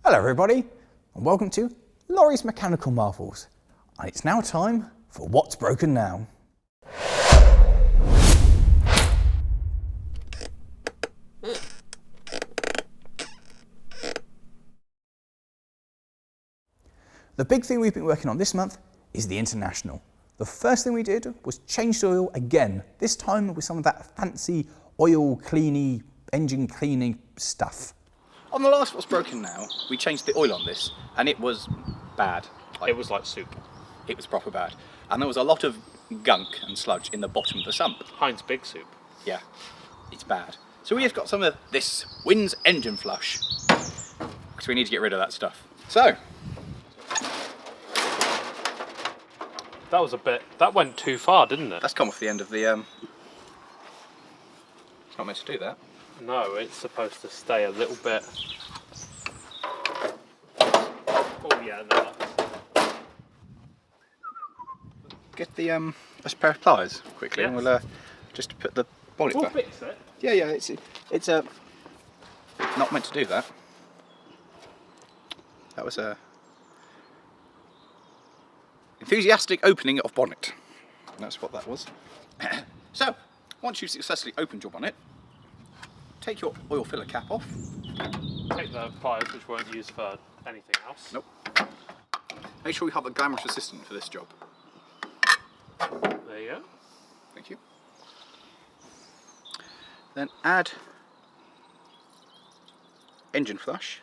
Hello everybody, and welcome to Lawrie's Mechanical Marvels. And it's now time for What's Broken Now. The big thing we've been working on this month is the International. The first thing we did was change the oil again, this time with some of that fancy oil cleany, engine cleaning stuff. On the last What's Broken Now, we changed the oil on this, and it was bad. It was like soup. It was proper bad. And there was a lot of gunk and sludge in the bottom of the sump. Heinz Big Soup. Yeah, it's bad. So we have got some of this Wins engine flush, because we need to get rid of that stuff. So, That was a bit, that went too far, didn't it? that's come off the end of the, it's not meant to do that. No, it's supposed to stay a little bit. Oh yeah, no. Get the, a pair of pliers quickly, Yes. and we'll, just put the bonnet We'll back. fix it. Yeah, it's not meant to do that. That was a enthusiastic opening of bonnet. That's what that was. So, once you've successfully opened your bonnet, take your oil filler cap off. Take the pliers, which won't use for anything else. Nope. Make sure we have a glamorous assistant for this job. There you go. Thank you. Then add engine flush.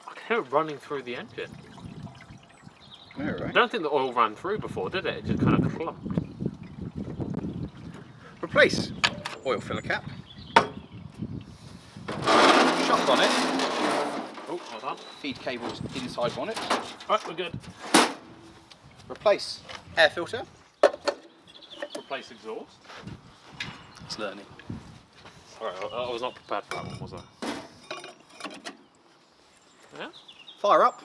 I can hear it running through the engine. I Alright. don't think the oil ran through before, did it? It just kind of clumped. Replace oil filler cap. Shut bonnet. Oh, hold on. Feed cables inside bonnet. Right, we're good. Replace air filter. Replace exhaust. It's learning. Alright, I was not prepared for that one, was I? Yeah? Fire up.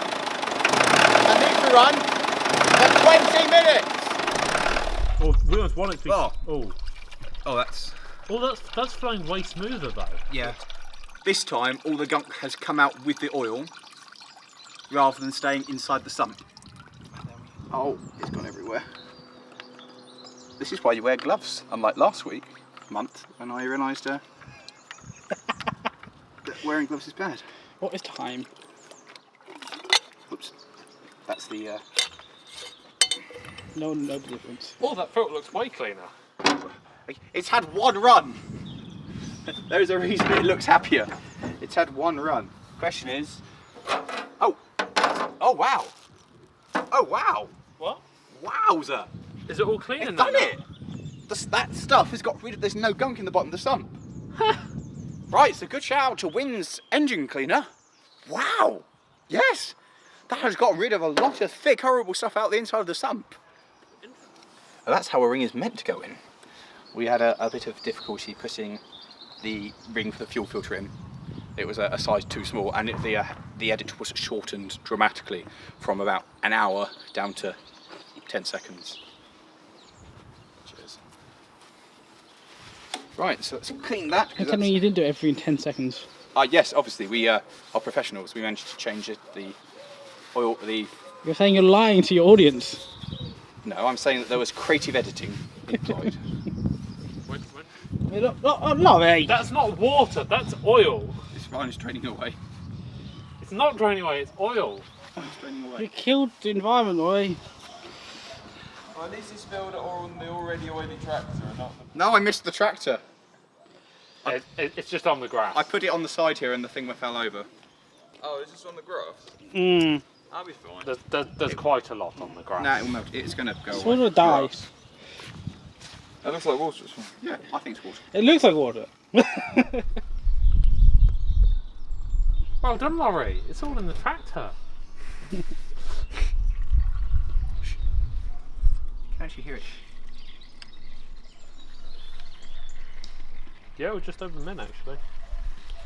I need to run for 20 minutes. Oh, we almost want it to be. Oh. Oh, That's flowing way smoother though. yeah. This time, all the gunk has come out with the oil, rather than staying inside the sump. Oh, it's gone everywhere. This is why you wear gloves, unlike last month, when I realised that wearing gloves is bad. What is time? Oops. That's the, No difference. Oh, that filter looks way cleaner. It's had one run. There's a reason it looks happier. It's had one run. Question is, oh wow. Oh wow. What? Wowza. Is it all clean It's in there done now? it. That stuff has got rid of, there's no gunk in the bottom of the sump. Right, so good shout out to Wins engine cleaner. Wow. Yes. That has got rid of a lot of thick, horrible stuff out the inside of the sump. And that's how a ring is meant to go in. We had a bit of difficulty putting the ring for the fuel filter in. It was a size too small, and the edit was shortened dramatically from about an hour down to 10 seconds. Cheers. Right, so let's clean that. Tell me you didn't do it every 10 seconds. Yes, obviously we are professionals. We managed to change it. The oil. You're saying you're lying to your audience. No, I'm saying that there was creative editing employed. No, mate. That's not water, that's oil. This fine is draining away. It's not draining away, it's oil. It's draining You away. killed the environment, boy. Well, at least he spilled it on the already oily tractor and not the... No, I missed the tractor. It's just on the grass. I put it on the side here and the thing fell over. Oh, is this on the grass? Mmm. I'll be fine. There's quite a lot on the grass. Nah, it'll melt. It's going to go It's away. gonna die. That looks like water. It's fine. Yeah, I think it's water. It looks like water. Well done, Lawrie. It's all in the tractor. You can actually hear it. Yeah, we're just over a minute actually.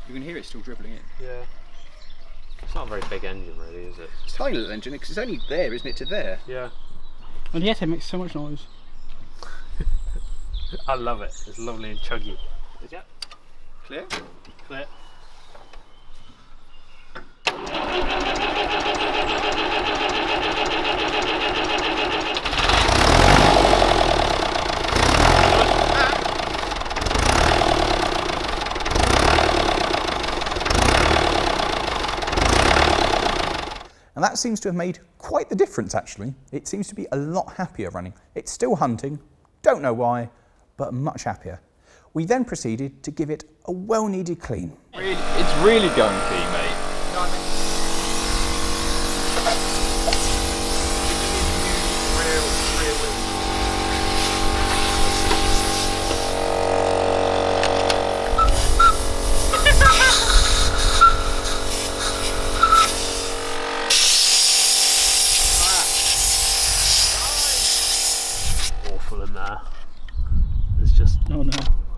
You can hear it still dribbling in. Yeah. It's not a very big engine, really, is it? It's a tiny little engine because it's only there, isn't it, to there? Yeah. And yet it makes so much noise. I love it. It's lovely and chuggy. Yeah. Clear? Clear. And that seems to have made quite the difference, actually. It seems to be a lot happier running. It's still hunting, don't know why, but much happier. We then proceeded to give it a well-needed clean. It's really gunky, mate. Awful in there. It's just, Oh no.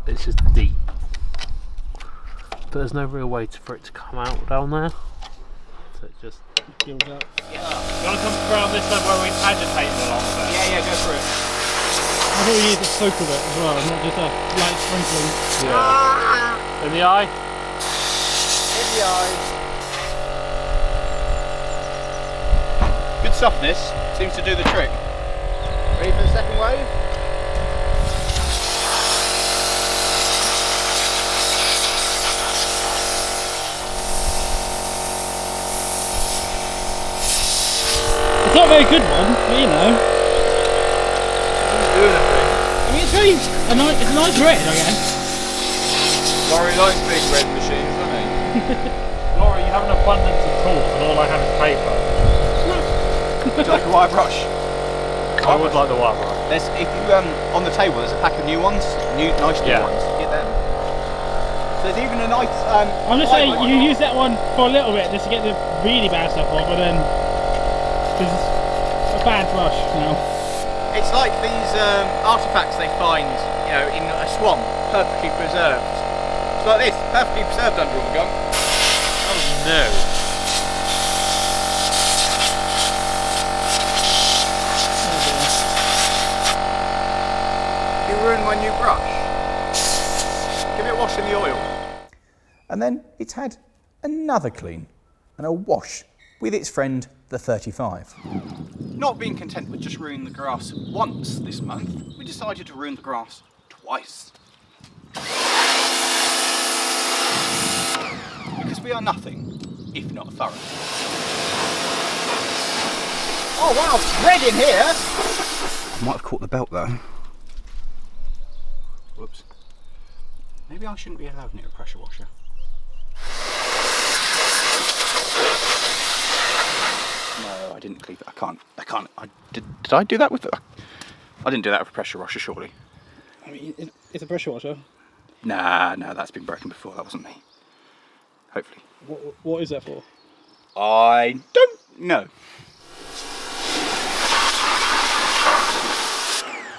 it's just deep. But there's no real way for it to come out down there. So it just Gills out. You want to come around this side where we've agitated a lot of it? Yeah, go for it. I thought we needed to soak with it as well, not just a light sprinkling. Yeah. In the eye? In the eyes. Good softness. Seems to do the trick. Ready for the second wave? It's not a very good one, but you know. Who's doing anything? I mean, it's very, it's a nice red, I guess. Lawrie likes big red machines, doesn't he? Lawrie, you have an abundance of tools and all I have is paper. Would you like a wire brush? I would like the wire brush. There's, if you on the table, there's a pack of new ones, nice new Yeah. ones. Get them. So there's even a nice. I'm just saying, you use that one for a little bit just to get the really bad stuff off, but then there's a bad brush now. It's like these artifacts they find, you know, in a swamp, perfectly preserved. It's like this, perfectly preserved under all the gunk. Oh no. You ruined my new brush. Give it a wash in the oil. And then it's had another clean and a wash with its friend, the 35. Not being content with just ruining the grass once this month, we decided to ruin the grass twice. Because we are nothing if not thorough. Oh wow, it's red in here! I might have caught the belt though. Whoops. Maybe I shouldn't be allowed near a pressure washer. No, I didn't cleave it. I can't. Did I do that with it? I didn't do that with a pressure washer, surely. I mean, it's a pressure washer. Nah, that's been broken before. That wasn't me. Hopefully. What is that for? I don't know.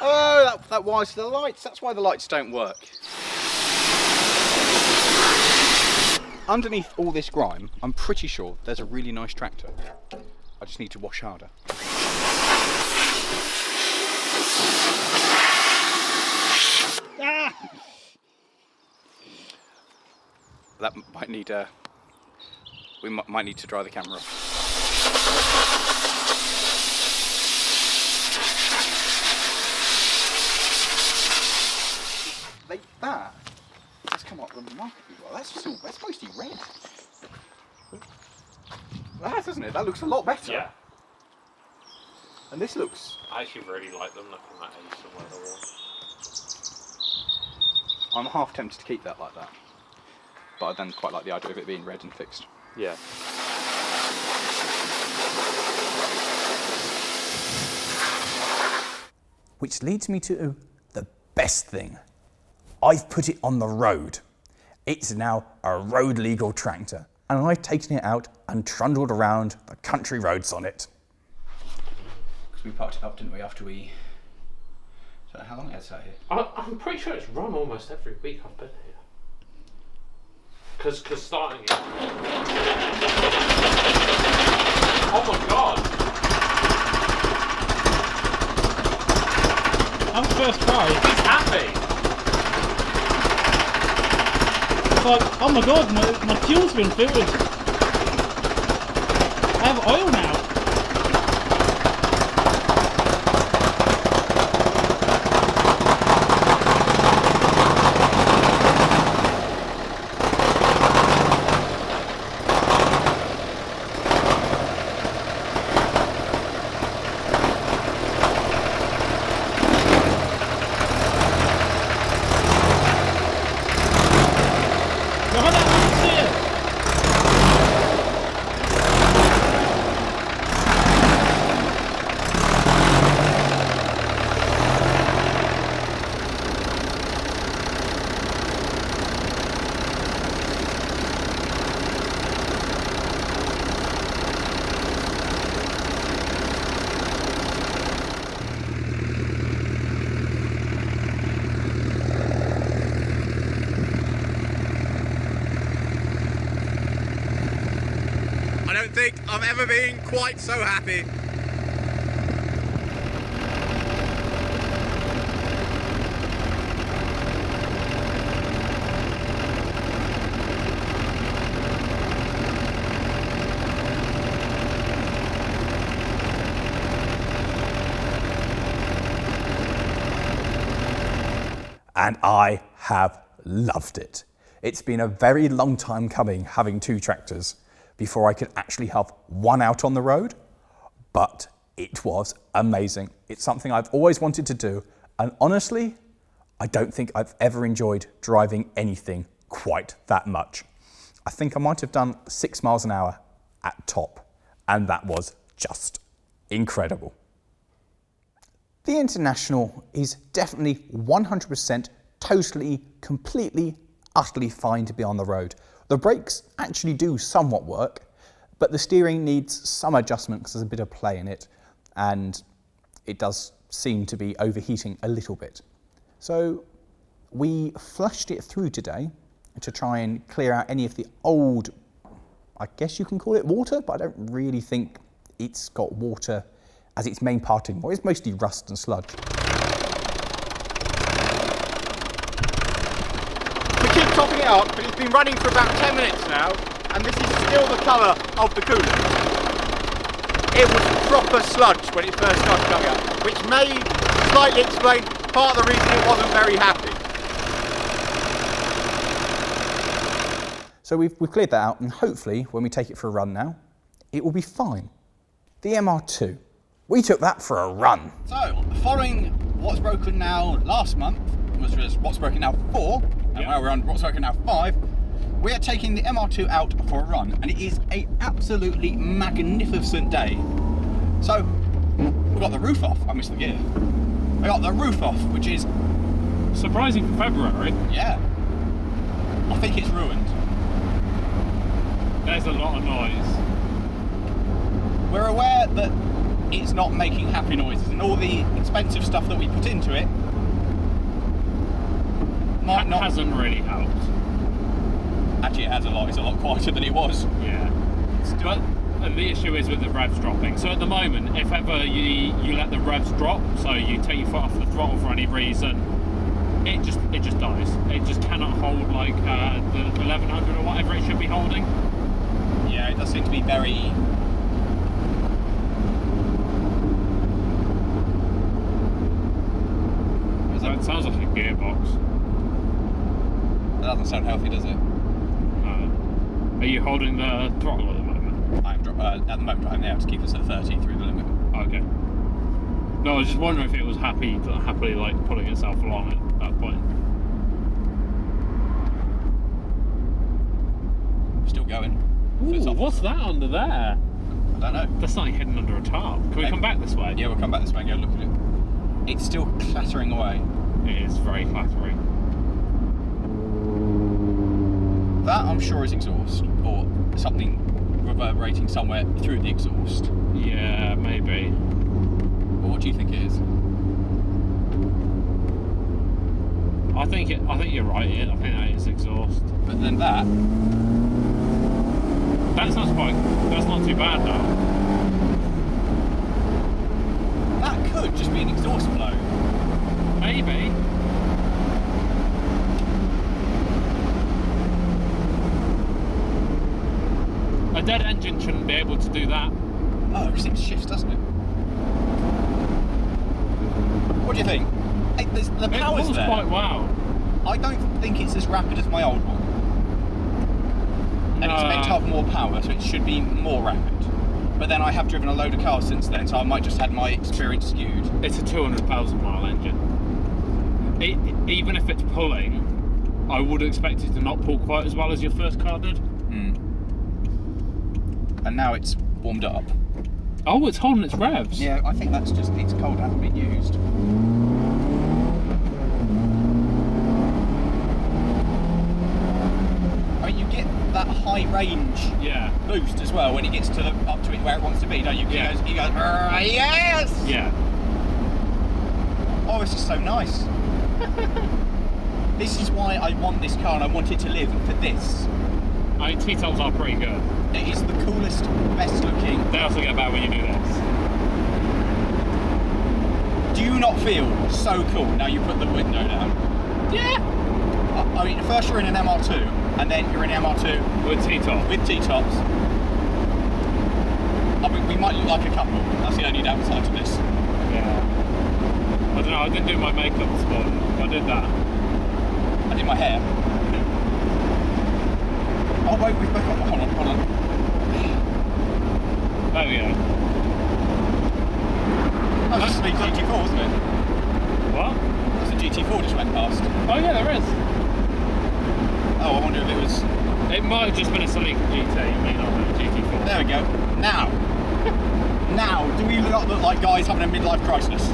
Oh, that wires to the lights. That's why the lights don't work. Underneath all this grime, I'm pretty sure there's a really nice tractor. I just need to wash harder. Ah! That might need we might need to dry the camera off. Like that. That's come up remarkably well. That's supposed to be red. That doesn't it? That looks a lot better. Yeah. And this looks. I actually really like them looking at ace and weather one. I'm half tempted to keep that like that. But I then quite like the idea of it being red and fixed. Yeah. Which leads me to the best thing. I've put it on the road. It's now a road legal tractor, and I've taken it out and trundled around the country roads on it. Because we parked it up, didn't we, after we... So how long has it sat here? I'm pretty sure it's run almost every week I've been here. Because starting it. Oh my god! I'm first try. He's happy! It's like, oh my god, my fuel's been filled. I have oil now. I don't think I've ever been quite so happy. And I have loved it. It's been a very long time coming having two tractors before I could actually have one out on the road, but it was amazing. It's something I've always wanted to do, and honestly, I don't think I've ever enjoyed driving anything quite that much. I think I might have done 6 miles an hour at top, and that was just incredible. The International is definitely 100% totally, completely, utterly fine to be on the road. The brakes actually do somewhat work, but the steering needs some adjustment because there's a bit of play in it, and it does seem to be overheating a little bit. So we flushed it through today to try and clear out any of the old, I guess you can call it water, but I don't really think it's got water as its main part anymore. It's mostly rust and sludge. We keep topping it up, but it's been running for about 10 minutes now, and this is still the colour of the coolant. It was proper sludge when it first started coming up, which may slightly explain part of the reason it wasn't very happy. So we've cleared that out, and hopefully when we take it for a run now, it will be fine. The MR2, we took that for a run. So, following What's Broken Now last month, which was What's Broken Now 4, and now we're on What's Broken Now 5, we are taking the MR2 out for a run, and it is an absolutely magnificent day. So, we got the roof off. I missed the gear. We got the roof off, which is Surprising for February. yeah. I think it's ruined. There's a lot of noise. We're aware that it's not making happy noises, and all the expensive stuff that we put into it might not. Hasn't really helped. Actually, it has a lot. It's a lot quieter than it was. Yeah. But the issue is with the revs dropping. So at the moment, if ever you let the revs drop, so you take your foot off the throttle for any reason, it just dies. It just cannot hold like the 1100 or whatever it should be holding. Yeah, it does seem to be very. So it sounds like a gearbox. That doesn't sound healthy, does it? Are you holding the throttle at the moment? I'm at the moment I'm there to keep us at 30 through the limit. Okay. No, I was just wondering if it was happily like pulling itself along at that point. Still going. Ooh, what's that under there? I don't know. That's something hidden under a tarp. Can we come back this way? Yeah, we'll come back this way and go look at it. It's still clattering away. It is very clattery. That I'm sure is exhaust, or something reverberating somewhere through the exhaust. Yeah, maybe. Or what do you think it is? I think you're right, Ian. I think that is exhaust. But then that. That's not too bad though. That could just be an exhaust blow. Maybe. A dead engine shouldn't be able to do that. Oh, because it shifts, doesn't it? What do you think? The power's It was there. quite wow. I don't think it's as rapid as my old one. And it's meant to have more power, so it should be more rapid. But then I have driven a load of cars since then, so I might just have my experience skewed. It's a 200,000 mile engine. Even if it's pulling, I would expect it to not pull quite as well as your first car did. And now it's warmed up. Oh, it's holding its revs. Yeah, I think that's just, it's cold, hasn't been used. I mean, you get that high range boost as well when it gets to up to it where it wants to be, don't you? Yeah. He goes, yes! Yeah. Oh, this is so nice. This is why I want this car and I want it to live for this. I mean, T-tops are pretty good. It is the coolest, best looking. They also get bad when you do this. Do you not feel so cool now you put the window down? Yeah. I mean, first you're in an MR2, and then you're in an MR2 With T-top. with T-tops. I mean, we might look like a couple. That's the only downside to this. Yeah. I don't know, I didn't do my makeup this morning. I did that. I did my hair. Oh wait, we've both got. Hold on. There we go. That was just a GT4, wasn't it? What? There's a GT4 just went past. Oh yeah, there is. Oh, I wonder if it was. It might have just been a Celica GT, it may not have been a GT4. There we go. Now, do we not look like guys having a midlife crisis?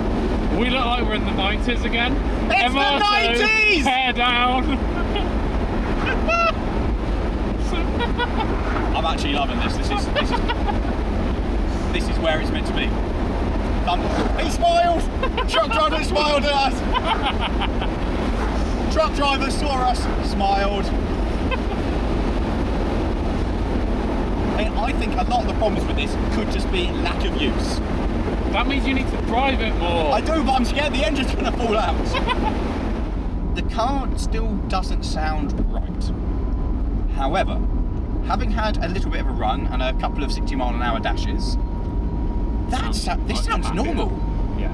We look like we're in the 90s again. It's the MR2, 90s! Hair down. I'm actually loving this. This is where it's meant to be. He smiled! Truck driver smiled at us! Truck driver saw us, smiled. I think a lot of the problems with this could just be lack of use. That means you need to drive it more. I do, but I'm scared the engine's going to fall out. The car still doesn't sound right. However, having had a little bit of a run and a couple of 60-mile-an-hour dashes, this sounds normal. Yeah.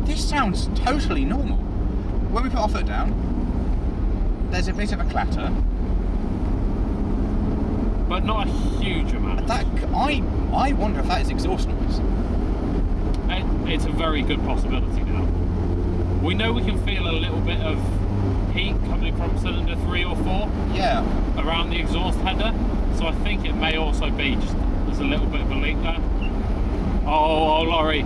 This sounds totally normal. When we put our foot down, there's a bit of a clatter. But not a huge amount. I wonder if that is exhaust noise. It's a very good possibility now. We know we can feel a little bit of heat coming from cylinder 3 or 4. Yeah. Around the exhaust header. So I think it may also be just there's a little bit of a leak there. Oh, Lawrie.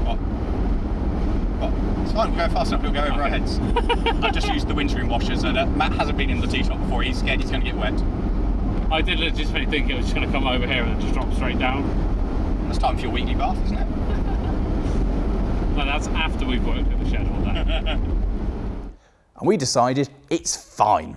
What? It's fine, we're going fast enough, it'll go over our heads. I've just used the windscreen washers and Matt hasn't been in the T-top before, he's scared he's going to get wet. I did legitimately think it was just going to come over here and then just drop straight down. It's time for your weekly bath, isn't it? No, that's after we've worked in the shed all day. And we decided it's fine.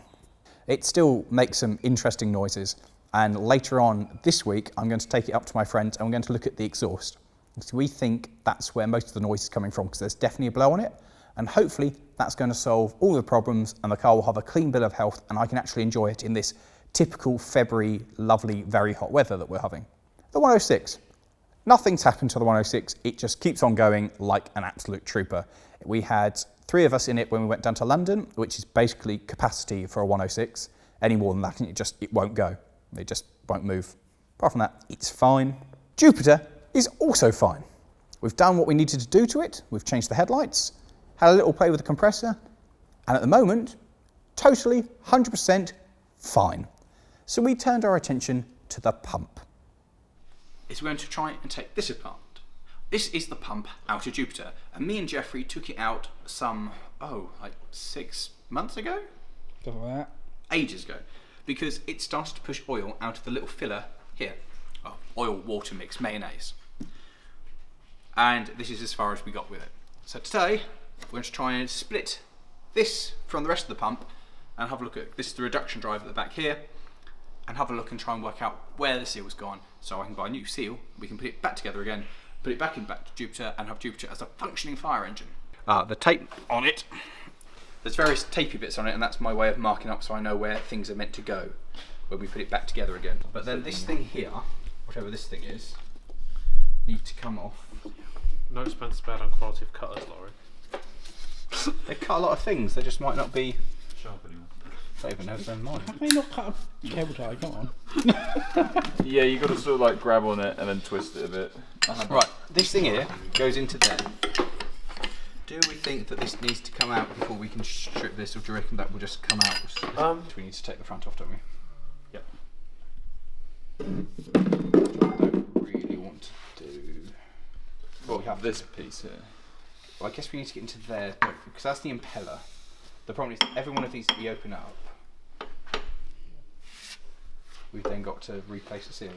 It still makes some interesting noises. And later on this week, I'm going to take it up to my friends and we're going to look at the exhaust. So we think that's where most of the noise is coming from because there's definitely a blow on it. And hopefully that's going to solve all the problems and the car will have a clean bill of health and I can actually enjoy it in this typical February, lovely, very hot weather that we're having. The 106. Nothing's happened to the 106. It just keeps on going like an absolute trooper. We had 3 of us in it when we went down to London, which is basically capacity for a 106. Any more than that, and it won't go. It just won't move. Apart from that, it's fine. Jupiter is also fine. We've done what we needed to do to it. We've changed the headlights, had a little play with the compressor, and at the moment, totally 100% fine. So we turned our attention to the pump. We're going to try and take this apart. This is the pump out of Jupiter, and me and Jeffrey took it out some, like 6 months ago? Something like that. Ages ago, because it started to push oil out of the little filler here. Oil water mix mayonnaise. And this is as far as we got with it. So today, we're going to try and split this from the rest of the pump and have a look at, this is the reduction drive at the back here, and have a look and try and work out where the seal's gone. So I can buy a new seal, we can put it back together again, put it back to Jupiter, and have Jupiter as a functioning fire engine. The tape on it, there's various tapey bits on it, and that's my way of marking up so I know where things are meant to go when we put it back together again. But then this thing here, whatever this thing is, needs to come off. No expense spared on quality of cutters, Lawrie. They cut a lot of things, they just might not be Sharp anymore. don't even know their mind. How can you not cut a cable tie? Come on. Yeah, you got to sort of like grab on it and then twist it a bit. Right, this thing here goes into there. Do we think that this needs to come out before we can strip this, or do you reckon that will just come out? Do we need to take the front off, don't we? Yep. I don't really want to do. Well, we have this piece here. Well, I guess we need to get into there, because that's the impeller. The problem is every one of these that we open up, we've then got to replace the seal.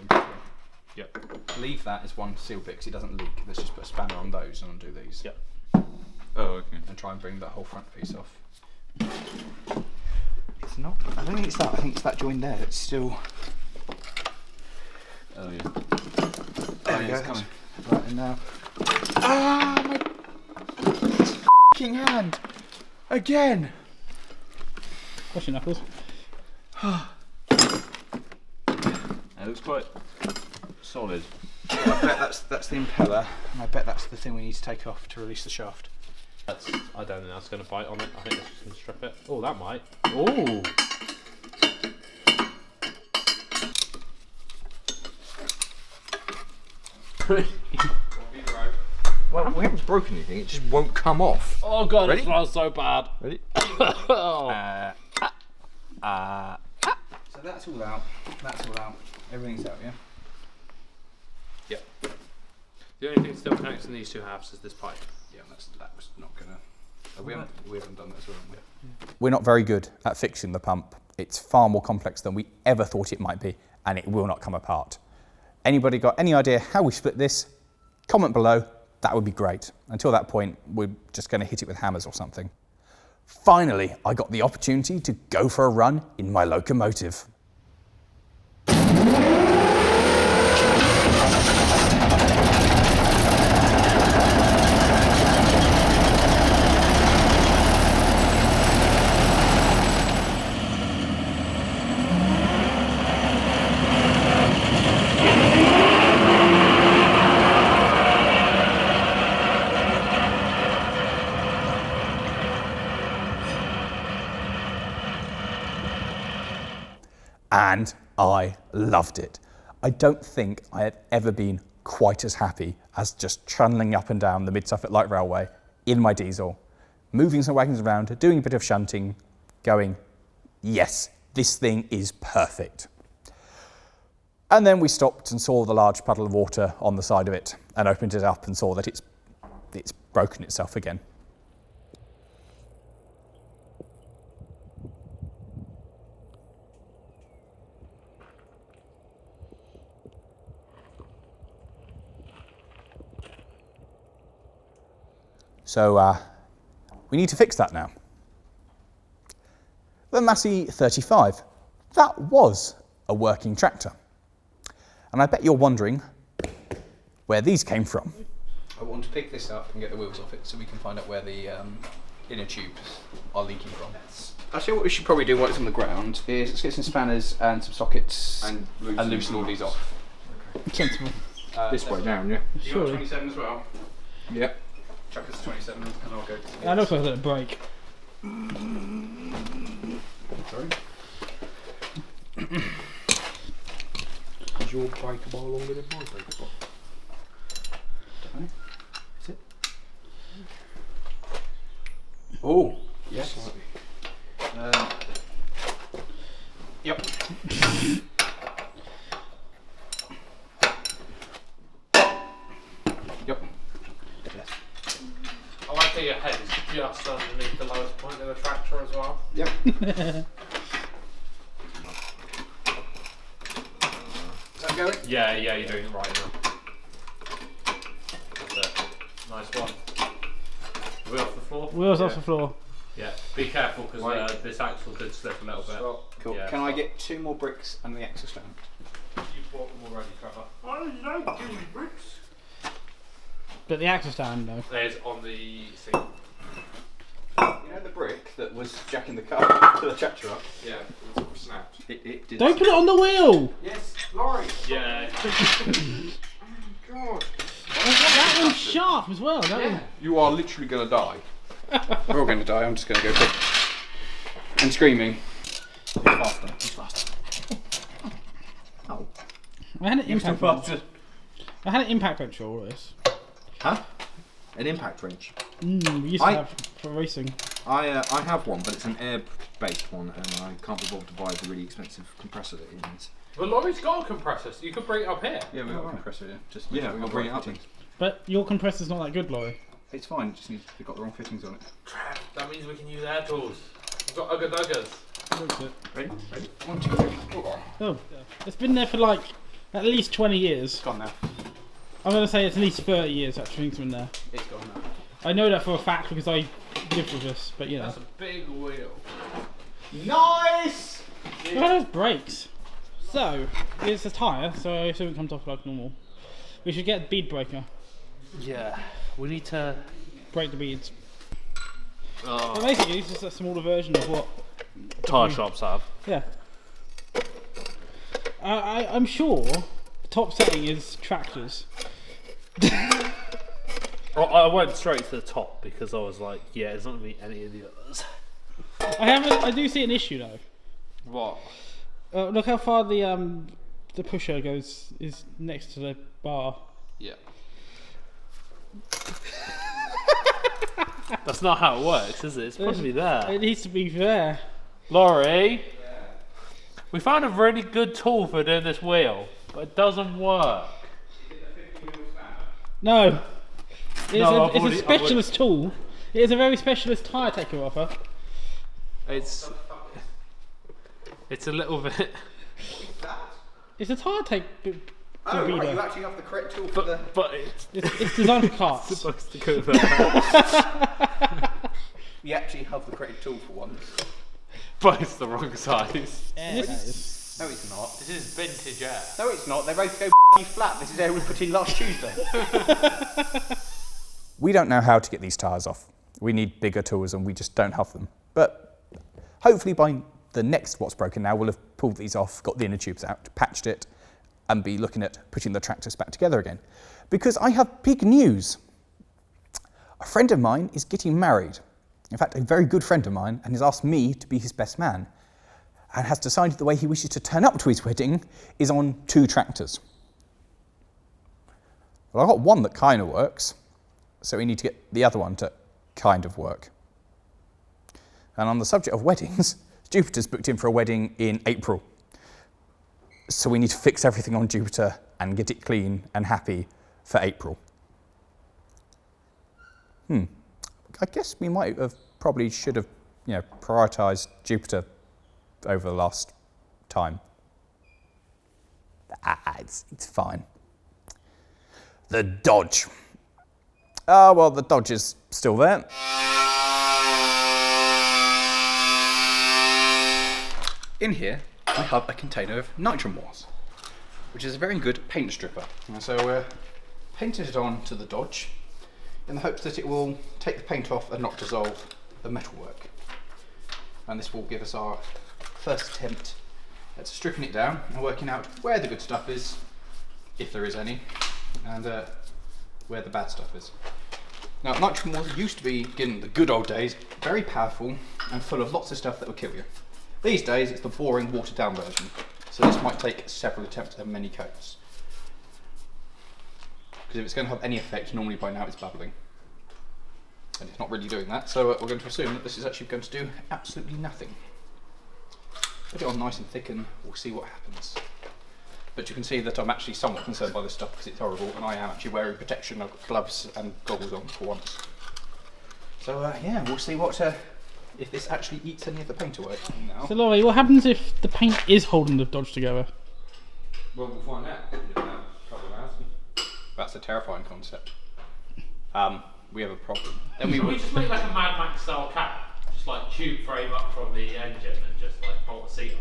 Yep. Leave that as one seal bit because it doesn't leak. Let's just put a spanner on those and undo these. Yep. Oh, okay. And try and bring that whole front piece off. It's not. I don't think it's that. I think it's that joint there that's still. Oh, yeah. There we go. It's coming. Right in now. Ah, my f***ing hand again. Wash your knuckles. It looks quite solid. I bet that's the impeller, and I bet that's the thing we need to take off to release the shaft. I don't think that's going to bite on it. I think that's just going to strip it. Oh, that might. Oh! Well, we haven't broken anything. It just won't come off. Oh god, Ready? it smells so bad. Ready? Oh. So that's all out. That's all out. Everything's out, yeah? Yep. The only thing still connecting these two halves is this pipe. Yeah, that was not gonna. We haven't done that as well, have we? We're not very good at fixing the pump. It's far more complex than we ever thought it might be, and it will not come apart. Anybody got any idea how we split this? Comment below, that would be great. Until that point, we're just going to hit it with hammers or something. Finally, I got the opportunity to go for a run in my locomotive. And I loved it. I don't think I have ever been quite as happy as just trundling up and down the Mid-Suffolk Light Railway in my diesel, moving some wagons around, doing a bit of shunting, going, yes, this thing is perfect. And then we stopped and saw the large puddle of water on the side of it and opened it up and saw that it's broken itself again. So we need to fix that now. The Massey 35, that was a working tractor. And I bet you're wondering where these came from. I want to pick this up and get the wheels off it so we can find out where the inner tubes are leaking from. Actually, what we should probably do while it's on the ground is let's get some spanners and some sockets and loosen all these off. Sensible. This way down, yeah. You got Surely. 27 as well? Yep. Chuck us 27 and I'll go. That looks like a little break. Sorry? Is your breaker bar longer than my breaker bar? Don't know. Is it? Oh, yes. Yep. Yep. Yes. I like that your head is just underneath the lowest point of the tractor as well. Yep. Is that going? Yeah, you're doing it right now. That's it. Nice one. Are we off the floor? Wheels off the floor. Yeah, be careful because this axle did slip a little bit. Cool. Yeah, Can I get 2 more bricks and the extra stand? You've bought them already, Trevor. I don't give me bricks. But the axle stand, though. There's on the seat. You know the brick that was jacking the car to the tractor up? Yeah, it snapped. It did. Don't put it on the wheel! Yes, Lawrie. Yeah. God. That one's sharp as well. That one. You are literally going to die. We're all going to die. I'm just going to go quick. And screaming. Faster. Faster. Oh. I had an impact wrench. faster. I had an impact wrench for all this. Huh? An impact wrench. We used to have for racing. I have one, but it's an air-based one, and I can't be bothered to buy the really expensive compressor that it needs. But Laurie's got a compressor, so you could bring it up here. Yeah, we've got a compressor here. Just I'll bring it up. But your compressor's not that good, Lawrie. It's fine. It just needs we've got the wrong fittings on it. Trev, that means we can use air tools. We've got Ugga Duggers. Looks it. Ready? 1, 2, 3. Oh, it's been there for like at least 20 years. It's gone now. I'm going to say it's at least 30 years that thing's been there. It's gone now. I know that for a fact because I lived with this, but you know. That's a big wheel. Nice! Look at those brakes. So, it's a tyre, so I assume it comes off like normal. We should get a bead breaker. Yeah, we need to. Break the beads. Oh. But basically, it's just a smaller version of what. Tyre shops have. Yeah. I'm sure the top setting is tractors. I went straight to the top because I was like, yeah, it's not going to be any of the others. I do see an issue though. What? Look how far the pusher goes is next to the bar. Yeah. That's not how it works, is it? It's supposed to be there. It needs to be there. Laurie, we found a really good tool for doing this wheel, but it doesn't work. No. It's I've a specialist tool. It is a very specialist tyre taker offer. It's a little bit. It's a tyre take. Oh, right, you actually have the correct tool for the... But It's designed for carts. supposed to go there. You actually have the correct tool for once. But it's the wrong size. Yeah, that is. No, it's not. This is vintage air. No, it's not. They both go flat. This is air we put in last Tuesday. We don't know how to get these tyres off. We need bigger tools and we just don't have them. But hopefully by the next What's Broken now, we'll have pulled these off, got the inner tubes out, patched it, and be looking at putting the tractors back together again. Because I have big news. A friend of mine is getting married. In fact, a very good friend of mine, and has asked me to be his best man, and has decided the way he wishes to turn up to his wedding is on 2 tractors. Well, I've got one that kind of works, so we need to get the other one to kind of work. And on the subject of weddings, Jupiter's booked in for a wedding in April. So we need to fix everything on Jupiter and get it clean and happy for April. I guess we might have probably should have, prioritised Jupiter over the last time. It's fine. The Dodge. Well, the Dodge is still there. In here, I have a container of nitrum wars, which is a very good paint stripper. And so we're painted it on to the Dodge in the hopes that it will take the paint off and not dissolve the metalwork. And this will give us our first attempt at stripping it down and working out where the good stuff is, if there is any, and where the bad stuff is. Now, nitrum wars used to be, in the good old days, very powerful and full of lots of stuff that would kill you. These days, it's the boring, watered-down version, so this might take several attempts and many coats. Because if it's going to have any effect, normally by now it's bubbling. And it's not really doing that, so we're going to assume that this is actually going to do absolutely nothing. Put it on nice and thick and we'll see what happens. But you can see that I'm actually somewhat concerned by this stuff because it's horrible, and I am actually wearing protection. I've got gloves and goggles on for once. So yeah, we'll see what if this actually eats any of the paint away. Now. So Lawrie, what happens if the paint is holding the Dodge together? Well, we'll find out. That's a terrifying concept. We have a problem. Then we Can we will. just make like a Mad Max style cat? Just like tube frame up from the engine and just like bolt the seat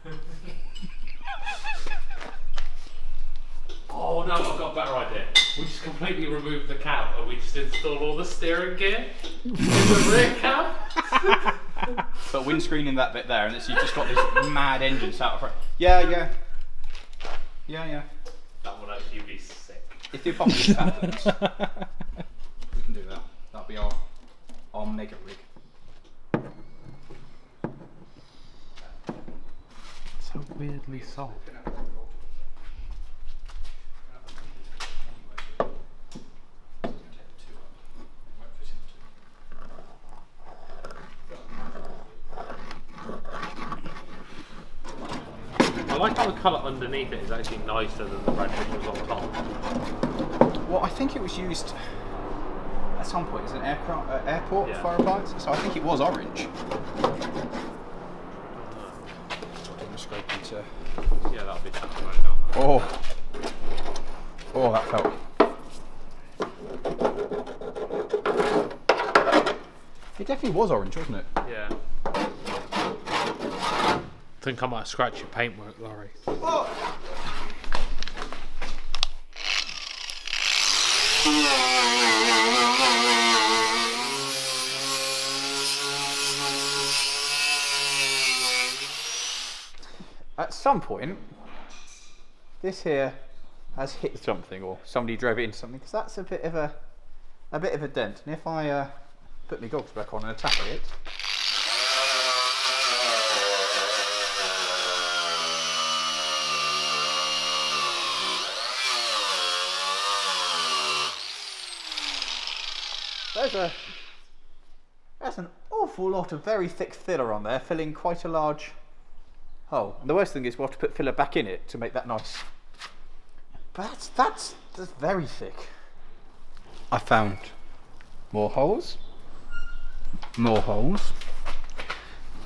on. Oh no, I've got a better idea. We just completely remove the cab and we just install all the steering gear in the rear cab. But windscreening that bit there, and you've just got this mad engine sat up front. Yeah. That would actually be sick. If the apocalypse happens, we can do that. That'll be our mega rig. So weirdly soft. I like how the colour underneath it is actually nicer than the red which was on top. Well, I think it was used at some point as an airport fire appliance, so I think it was orange. Yeah, that'll be tough right now. Oh, that felt. It definitely was orange, wasn't it? Yeah. I think I might scratch your paintwork, Lawrie. Oh. At some point, this here has hit something, or somebody drove it into something, because that's a bit of a dent. And if I put my goggles back on and attack it. There's an awful lot of very thick filler on there, filling quite a large hole. And the worst thing is we'll have to put filler back in it to make that nice. But that's very thick. I found more holes,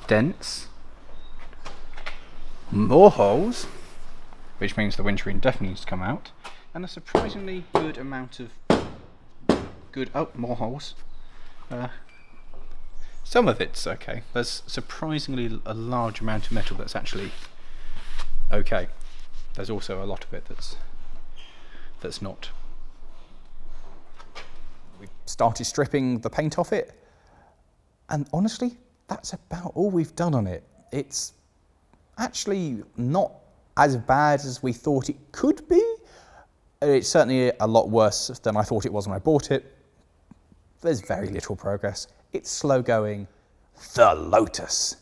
dents, more holes, which means the windscreen definitely needs to come out, and a surprisingly good amount of more holes. Some of it's okay. There's surprisingly a large amount of metal that's actually okay. There's also a lot of it that's not. We started stripping the paint off it, and honestly, that's about all we've done on it. It's actually not as bad as we thought it could be. It's certainly a lot worse than I thought it was when I bought it. There's very little progress. It's slow going. The Lotus.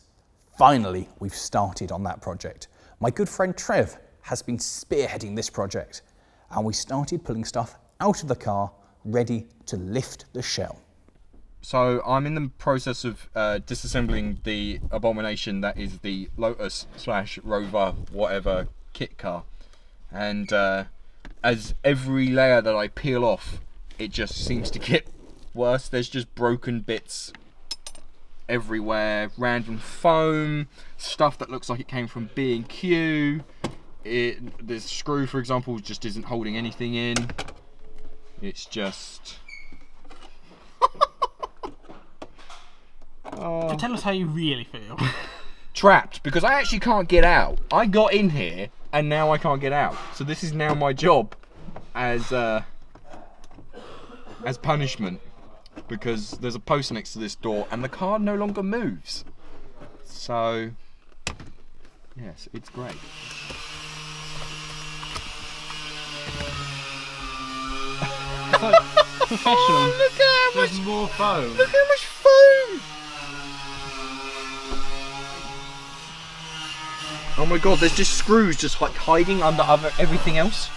Finally, we've started on that project. My good friend Trev has been spearheading this project, and we started pulling stuff out of the car, ready to lift the shell. So I'm in the process of disassembling the abomination that is the Lotus / Rover whatever kit car, and as every layer that I peel off, it just seems to get worse. There's just broken bits everywhere, random foam, stuff that looks like it came from B&Q. This screw, for example, just isn't holding anything in. It's just So tell us how you really feel. trapped, because I actually can't get out. I got in here and now I can't get out. So this is now my job as punishment, because there's a post next to this door and the car no longer moves. So yes, it's great. It's like professional. Look at how much, There's more foam. look how much foam! Oh my god, there's just screws just like hiding under everything else.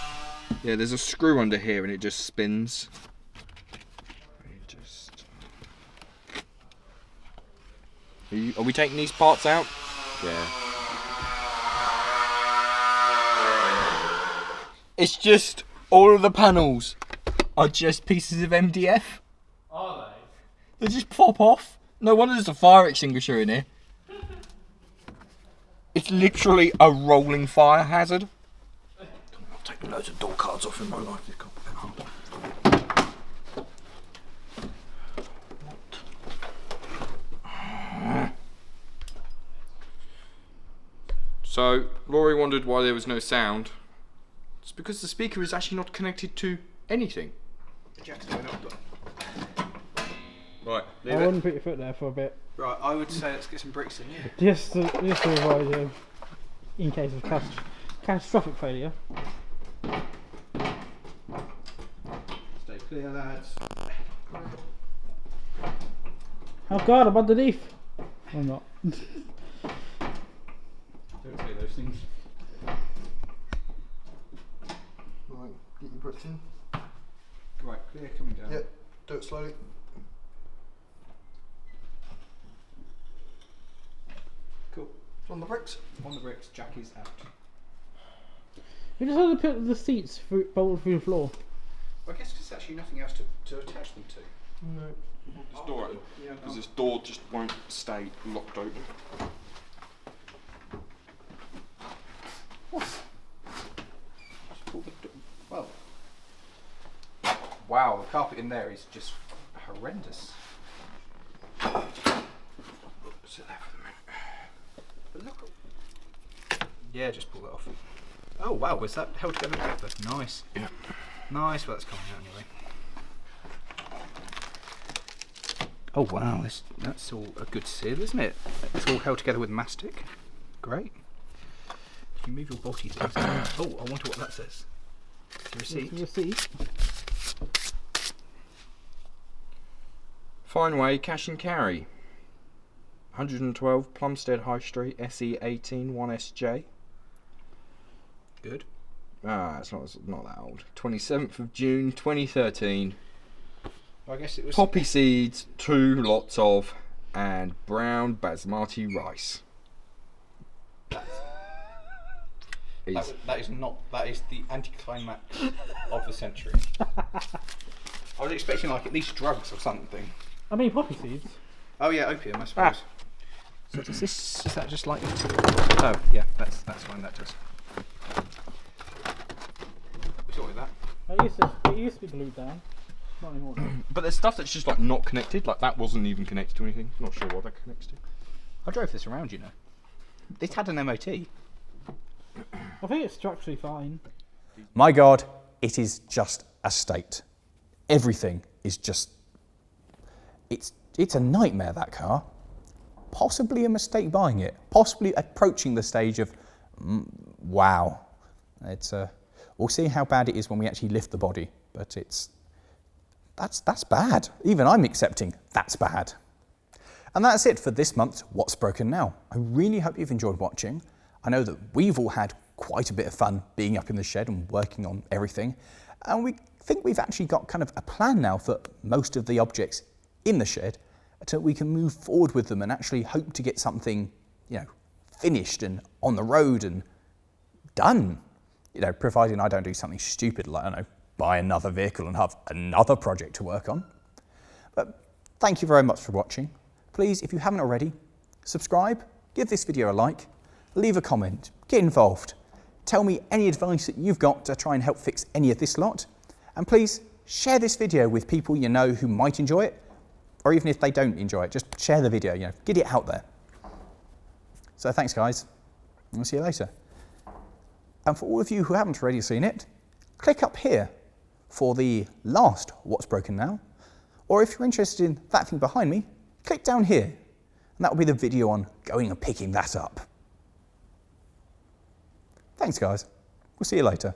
Yeah, there's a screw under here and it just spins. Are we taking these parts out? Yeah. It's just all of the panels are just pieces of MDF. Are They just pop off. No wonder there's a fire extinguisher in here. It's literally a rolling fire hazard. I've taken loads of door cards off in my life. So, Lawrie wondered why there was no sound. It's because the speaker is actually not connected to anything. The jack's going up, though. Right, I wouldn't put your foot there for a bit. Right, I would say let's get some bricks in here. Just to avoid you in case of catastrophic failure. Stay clear, lads. Oh God, I'm underneath. I'm not. Don't say those things. Right, get your bricks in. Right, clear, coming down. Yep, do it slowly. Cool. On the bricks. On the bricks, Jack is out. We just had to put the seats bolted through the floor. Well, I guess there's actually nothing else to attach them to. No. This door open. Yeah, Because this door just won't stay locked open. Well. Wow, the carpet in there is just horrendous. Sit there for a minute. But look. Yeah, just pull that off. Oh wow, was that held together with paper? Nice. Yeah. Nice, well that's coming out anyway. Oh wow, that's all a good seal, isn't it? It's all held together with mastic. Great. If you move your body things down. Oh, I wonder what that says. It's your receipt. Receipt. Fineway Cash and Carry. 112 Plumstead High Street, SE18 1SJ. Good. Ah, it's not that old. 27th of June 2013. I guess it was. Poppy seeds, 2 lots of, and brown basmati rice. That is the anticlimax of the century. I was expecting like at least drugs or something. I mean, poppy seeds. Oh yeah, opium, I suppose. So is that just like? Oh yeah, that's fine. That does. We sorted that. It used to be glued down. Not anymore. But there's stuff that's just like not connected, like that wasn't even connected to anything. Not sure what that connects to. I drove this around, you know. It had an MOT. I think it's structurally fine. My God, it is just a state. Everything is just... It's a nightmare, that car. Possibly a mistake buying it. Possibly approaching the stage of, wow. We'll see how bad it is when we actually lift the body, but that's bad. Even I'm accepting that's bad. And that's it for this month's What's Broken Now. I really hope you've enjoyed watching. I know that we've all had quite a bit of fun being up in the shed and working on everything. And we think we've actually got kind of a plan now for most of the objects in the shed so we can move forward with them and actually hope to get something, you know, finished and on the road and done. You know, providing I don't do something stupid like, I don't know, buy another vehicle and have another project to work on. But thank you very much for watching. Please, if you haven't already, subscribe, give this video a like, leave a comment, get involved. Tell me any advice that you've got to try and help fix any of this lot. And please share this video with people you know who might enjoy it, or even if they don't enjoy it, just share the video, you know, get it out there. So thanks guys, and we'll see you later. And for all of you who haven't already seen it, click up here for the last What's Broken Now. Or if you're interested in that thing behind me, click down here, and that will be the video on going and picking that up. Thanks guys, we'll see you later.